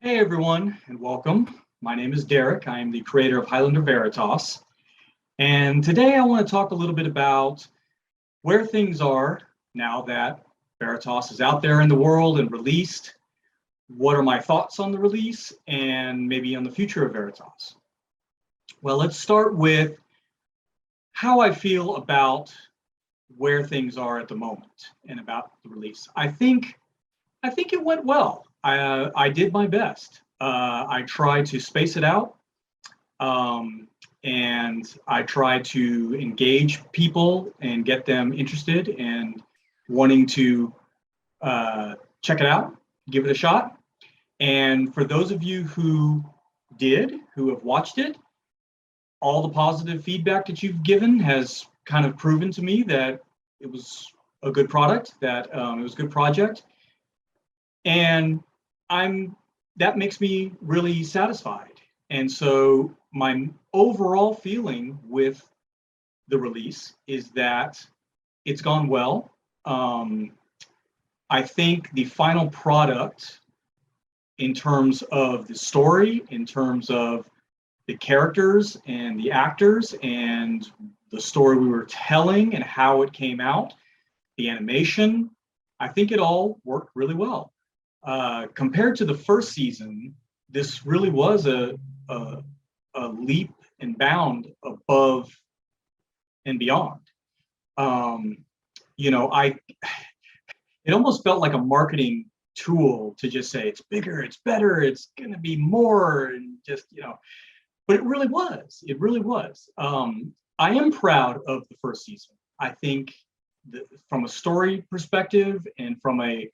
Hey everyone, and welcome. My name is Derek. I am the creator of Highlander Veritas. And today I want to talk a little bit about where things are now that Veritas is out there in the world and released. What are my thoughts on the release and maybe on the future of Veritas? Well, let's start with how I feel about where things are at the moment and about the release. I think it went well. I did my best. I tried to space it out, and I tried to engage people and get them interested and wanting to check it out, give it a shot. And for those of you who who have watched it, all the positive feedback that you've given has kind of proven to me that it was a good product, that it was a good project, and that makes me really satisfied. And so my overall feeling with the release is that it's gone well. I think the final product, in terms of the story, in terms of the characters and the actors and the story we were telling and how it came out, the animation, I think it all worked really well. Compared to the first season, this really was a leap and bound above and beyond. I it almost felt like a marketing tool to just say it's bigger, it's better, it's going to be more, and but it really was. It really was. I am proud of the first season. I think from a story perspective and from a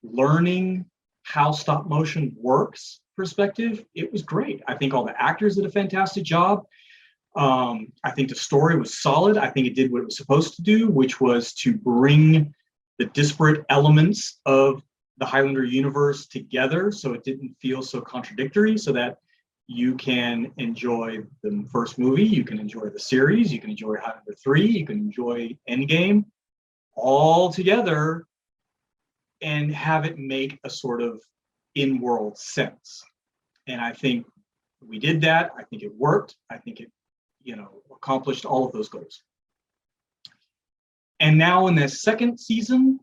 learning how stop motion works perspective, it was great. I think all the actors did a fantastic job. I think the story was solid. I think it did what it was supposed to do, which was to bring the disparate elements of the Highlander universe together so it didn't feel so contradictory, so that you can enjoy the first movie, you can enjoy the series, you can enjoy Highlander 3, you can enjoy Endgame all together and have it make a sort of in-world sense. And I think we did that. I think it worked. I think it, accomplished all of those goals. And now in the second season,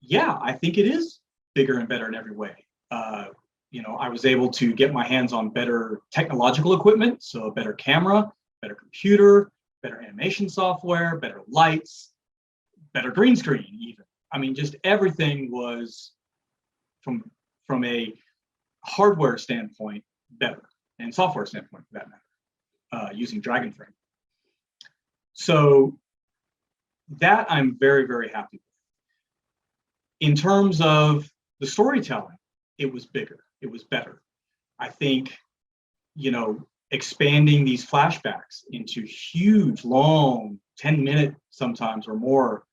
yeah, I think it is bigger and better in every way. I was able to get my hands on better technological equipment, so a better camera, better computer, better animation software, better lights, better green screen even. I mean, just everything was from a hardware standpoint better, and software standpoint for that matter, using Dragon Frame. So that I'm very, very happy with. In terms of the storytelling, it was bigger, it was better. I think, expanding these flashbacks into huge, long, 10-minute sometimes or more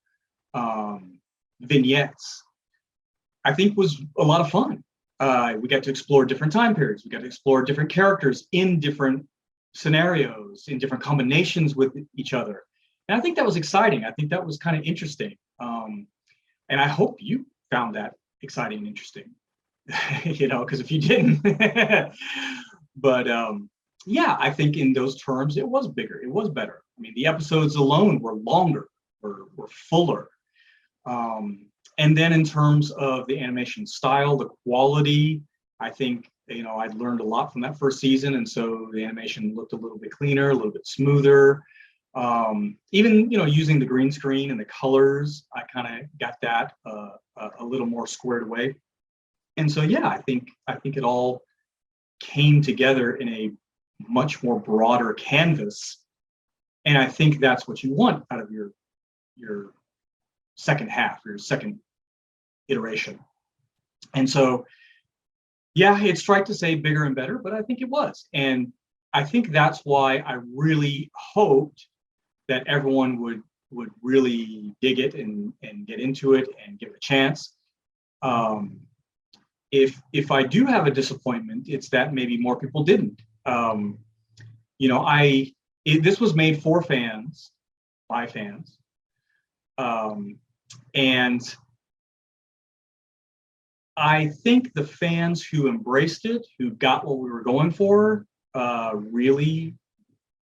vignettes, I think was a lot of fun. We got to explore different time periods. We got to explore different characters in different scenarios, in different combinations with each other. And I think that was exciting. I think that was kind of interesting. And I hope you found that exciting and interesting, because if you didn't, but yeah, I think in those terms, it was bigger, it was better. I mean, the episodes alone were longer, were fuller. And then in terms of the animation style, the quality, I think, I'd learned a lot from that first season. And so the animation looked a little bit cleaner, a little bit smoother. Even, using the green screen and the colors, I kind of got that a little more squared away. And so, yeah, I think it all came together in a much more broader canvas. And I think that's what you want out of your second half, your second iteration. And so, yeah, it's right to say bigger and better, but I think it was. And I think that's why I really hoped that everyone would really dig it and get into it and give it a chance. If I do have a disappointment, it's that maybe more people didn't. This was made for fans, by fans, and I think the fans who embraced it, who got what we were going for, really,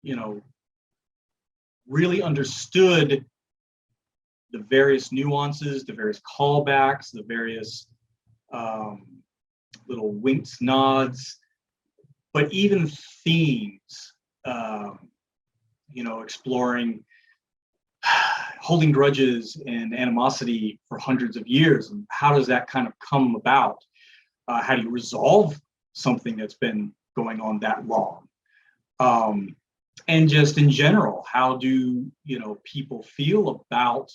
you know, really understood the various nuances, the various callbacks, the various little winks, nods, but even themes, you know, exploring holding grudges and animosity for hundreds of years, and how does that kind of come about? How do you resolve something that's been going on that long? And just in general, how do, you know, people feel about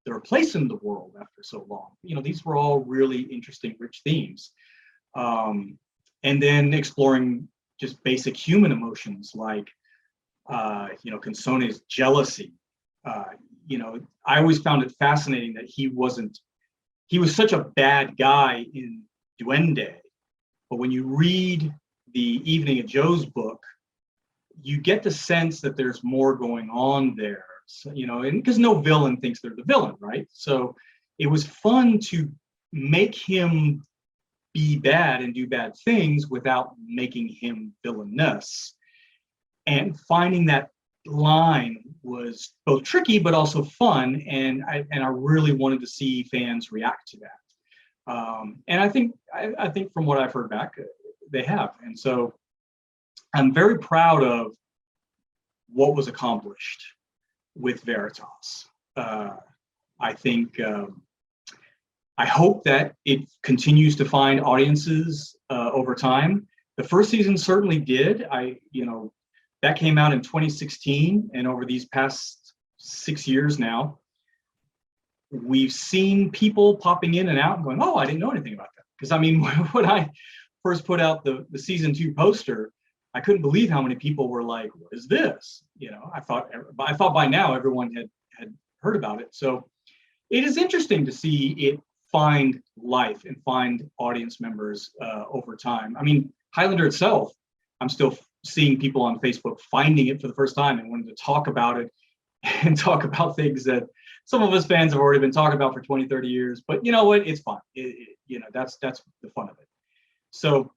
their place in the world after so long? You know, these were all really interesting, rich themes. And then exploring just basic human emotions like, you know, Consone's jealousy. You know, I always found it fascinating that he was such a bad guy in Duende, but when you read the Evening at Joe's book, you get the sense that there's more going on there. So, you know, and because no villain thinks they're the villain, right? So it was fun to make him be bad and do bad things without making him villainous. And finding that line was both tricky but also fun, and I really wanted to see fans react to that. And I think from what I've heard back, they have. And so I'm very proud of what was accomplished with Veritas. I think I hope that it continues to find audiences over time. The first season certainly did. You know, that came out in 2016, and over these past 6 years now, we've seen people popping in and out and going, "Oh, I didn't know anything about that." Because I mean, when I first put out the season 2 poster, I couldn't believe how many people were like, "What is this?" You know, I thought by now everyone had heard about it. So it is interesting to see it find life and find audience members over time. I mean, Highlander itself, I'm still seeing people on Facebook finding it for the first time and wanting to talk about it and talk about things that some of us fans have already been talking about for 20, 30 years. But you know what? It's fun. You know, that's the fun of it. So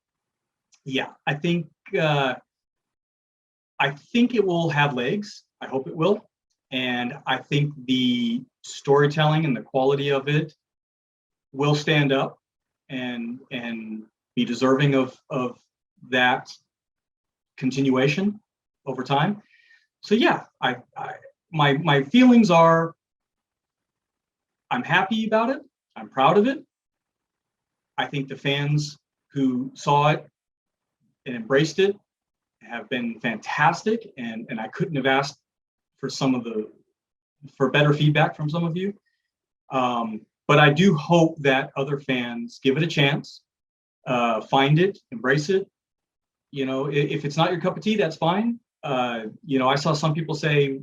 yeah, I think it will have legs. I hope it will. And I think the storytelling and the quality of it will stand up and be deserving of that continuation over time. So yeah, my feelings are, I'm happy about it. I'm proud of it. I think the fans who saw it and embraced it have been fantastic, and I couldn't have asked for better feedback from some of you. But I do hope that other fans give it a chance, find it, embrace it. You know, if it's not your cup of tea, that's fine. You know, I saw some people say,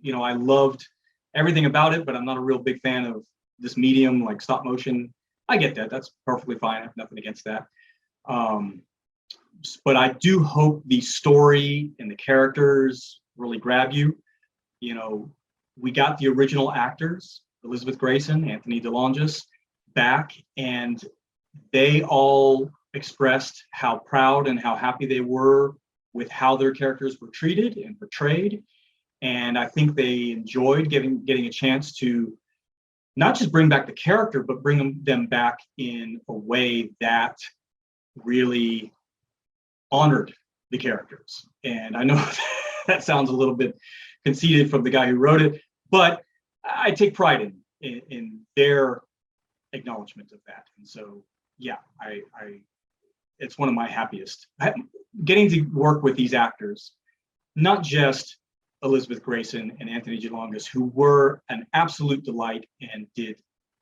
you know, I loved everything about it, but I'm not a real big fan of this medium like stop motion. I get that. That's perfectly fine. I have nothing against that. But I do hope the story and the characters really grab you. You know, we got the original actors, Elizabeth Gracen, Anthony DeLongis, back, and they all expressed how proud and how happy they were with how their characters were treated and portrayed. And I think they enjoyed getting a chance to not just bring back the character, but bring them back in a way that really honored the characters. And I know that sounds a little bit conceited from the guy who wrote it, but I take pride in their acknowledgement of that. And so, yeah, it's one of my happiest. Getting to work with these actors, not just Elizabeth Gracen and Anthony DeLongis, who were an absolute delight and did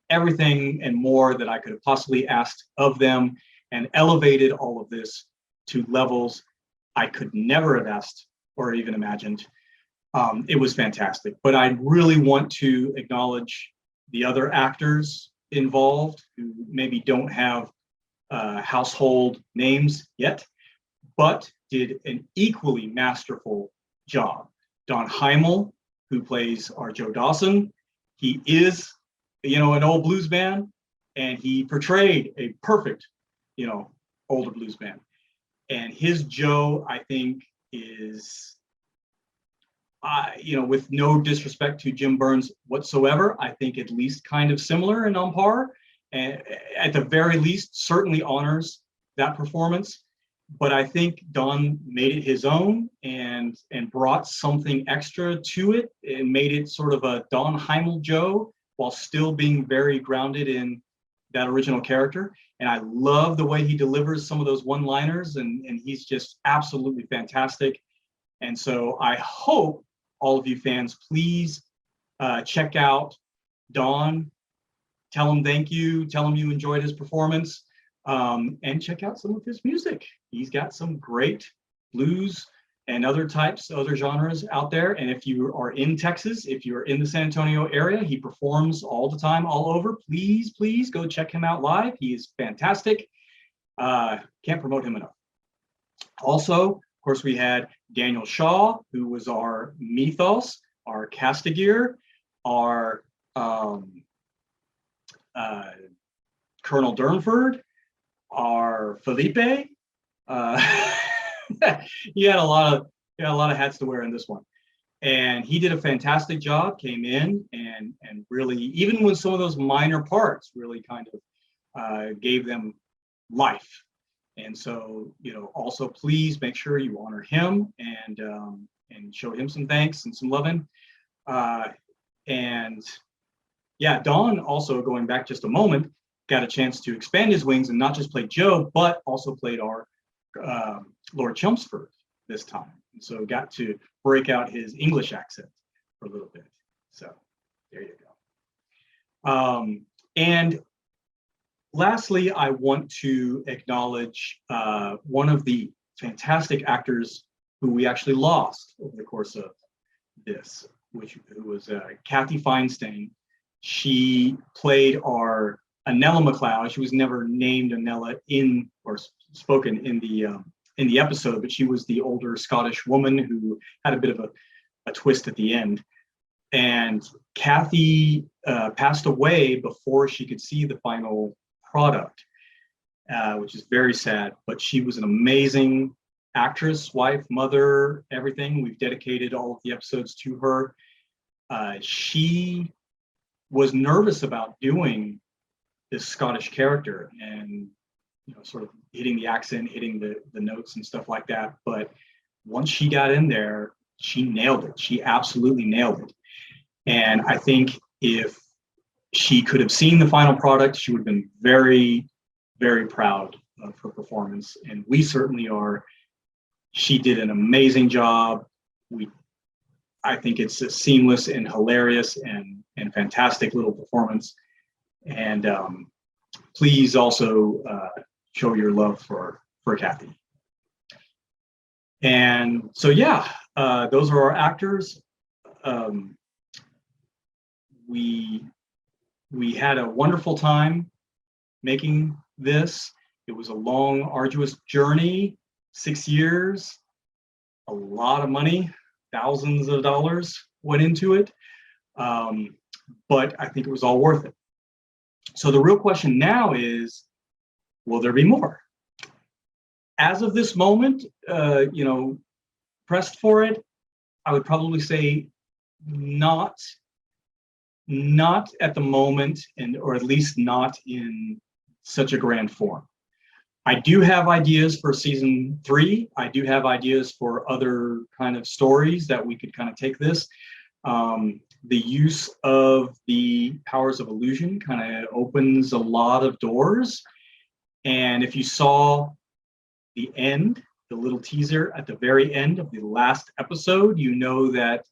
everything and more that I could have possibly asked of them, and elevated all of this to levels I could never have asked or even imagined. It was fantastic. But I really want to acknowledge the other actors involved who maybe don't have household names yet, but did an equally masterful job. Don Heimel, who plays our Joe Dawson, he is, you know, an old blues man, and he portrayed a perfect, older blues man. And his Joe, I think, is, with no disrespect to Jim Burns whatsoever, I think at least kind of similar and on par, and at the very least certainly honors that performance. But I think Don made it his own and brought something extra to it and made it sort of a Don Heimel Joe while still being very grounded in that original character. And I love the way he delivers some of those one-liners, and he's just absolutely fantastic. And so I hope all of you fans, please check out Don, tell him thank you, tell him you enjoyed his performance, and check out some of his music. He's got some great blues and other genres out there. And if you are in Texas, if you're in the San Antonio area, he performs all the time, all over. Please, please go check him out live. He is fantastic. Can't promote him enough. Also, of course, we had Daniel Shaw, who was our Mythos, our Castigear, our Colonel Durnford, our Felipe. He had a lot of hats to wear in this one, and he did a fantastic job. Came in and really, even with some of those minor parts, really kind of gave them life. And so, also please make sure you honor him and show him some thanks and some loving. And yeah, Don, also going back just a moment, got a chance to expand his wings and not just play Joe, but also played our Lord Chelmsford this time. And so got to break out his English accent for a little bit. So there you go. And lastly, I want to acknowledge one of the fantastic actors who we actually lost over the course of this, who was Kathy Feinstein. She played our Anella McLeod. She was never named Anella or spoken in the episode, but she was the older Scottish woman who had a bit of a twist at the end. And Kathy passed away before she could see the final product, which is very sad. But she was an amazing actress, wife, mother, everything. We've dedicated all of the episodes to her. She was nervous about doing this Scottish character and sort of hitting the accent, hitting the notes and stuff like that. But once she got in there, she nailed it. She absolutely nailed it. And I think if she could have seen the final product, she would have been very, very proud of her performance. And we certainly are. She did an amazing job. I think it's a seamless and hilarious and fantastic little performance. And please also show your love for Kathy. And so, yeah, those are our actors. We had a wonderful time making this. It was a long, arduous journey, 6 years, a lot of money, thousands of dollars went into it. But I think it was all worth it. So the real question now is, will there be more? As of this moment, pressed for it, I would probably say not at the moment, or at least not in such a grand form. I do have ideas for season 3. I do have ideas for other kind of stories that we could kind of take this. The use of the powers of illusion kind of opens a lot of doors. And if you saw the end, the little teaser at the very end of the last episode, you know that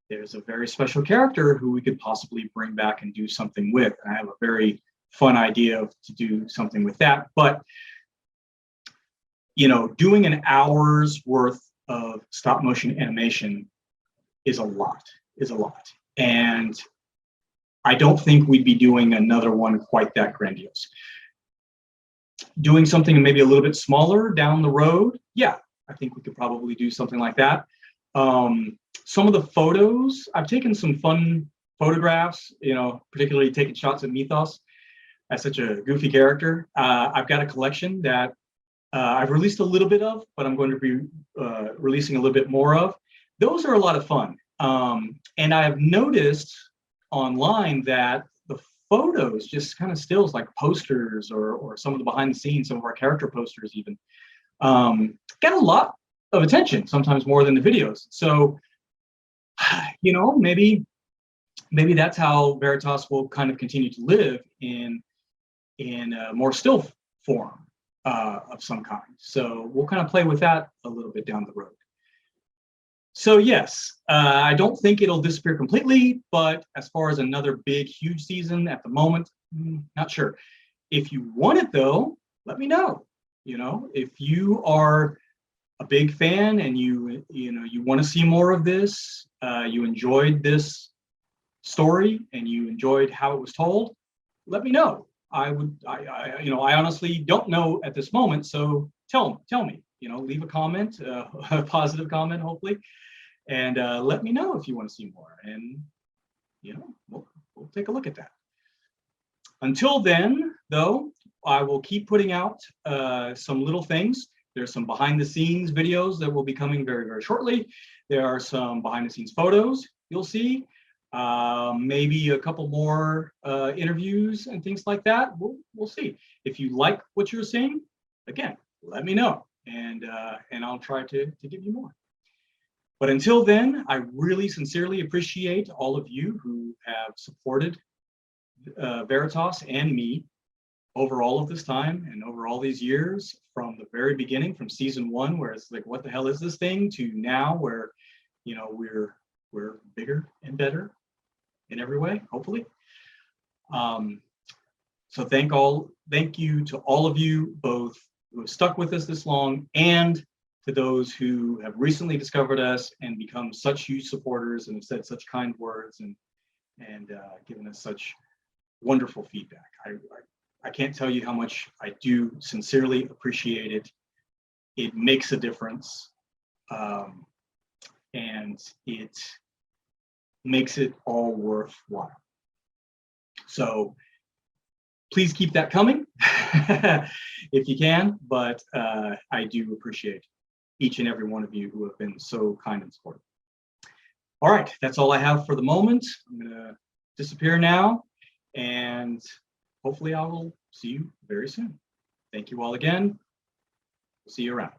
there's a very special character who we could possibly bring back and do something with. And I have a very fun idea to do something with that. But, doing an hour's worth of stop motion animation is a lot. And I don't think we'd be doing another one quite that grandiose. Doing something maybe a little bit smaller down the road, yeah, I think we could probably do something like that. Some of the photos, I've taken some fun photographs, particularly taking shots at Mythos. as such a goofy character. I've got a collection that I've released a little bit of, but I'm going to be releasing a little bit more of. Those are a lot of fun. And I have noticed online that the photos, just kind of stills like posters or some of the behind the scenes, some of our character posters even, get a lot of attention, sometimes more than the videos. So, you know, maybe that's how Veritas will kind of continue to live in a more still form of some kind. So we'll kind of play with that a little bit down the road. So yes, I don't think it'll disappear completely, but as far as another big, huge season at the moment, not sure. If you want it though, let me know. You know, if you are a big fan and you want to see more of this, you enjoyed this story and you enjoyed how it was told, let me know. I honestly don't know at this moment, so tell me. You know, leave a comment, a positive comment, hopefully, and let me know if you want to see more. And you know, we'll take a look at that. Until then, though, I will keep putting out some little things. There's some behind the scenes videos that will be coming very, very shortly. There are some behind the scenes photos you'll see. Maybe a couple more interviews and things like that. We'll see. If you like what you're seeing, again, let me know, and I'll try to give you more. But until then, I really sincerely appreciate all of you who have supported Veritas and me over all of this time and over all these years, from the very beginning, from season 1, where it's like, what the hell is this thing, to now, where, you know, we're bigger and better in every way, hopefully. So thank you to all of you, both who have stuck with us this long, and to those who have recently discovered us and become such huge supporters and have said such kind words and given us such wonderful feedback. I can't tell you how much I do sincerely appreciate it. It makes a difference, and it makes it all worthwhile. So please keep that coming if you can, but I do appreciate each and every one of you who have been so kind and supportive. All right, that's all I have for the moment. I'm gonna disappear now, and hopefully I will see you very soon. Thank you all again. See you around.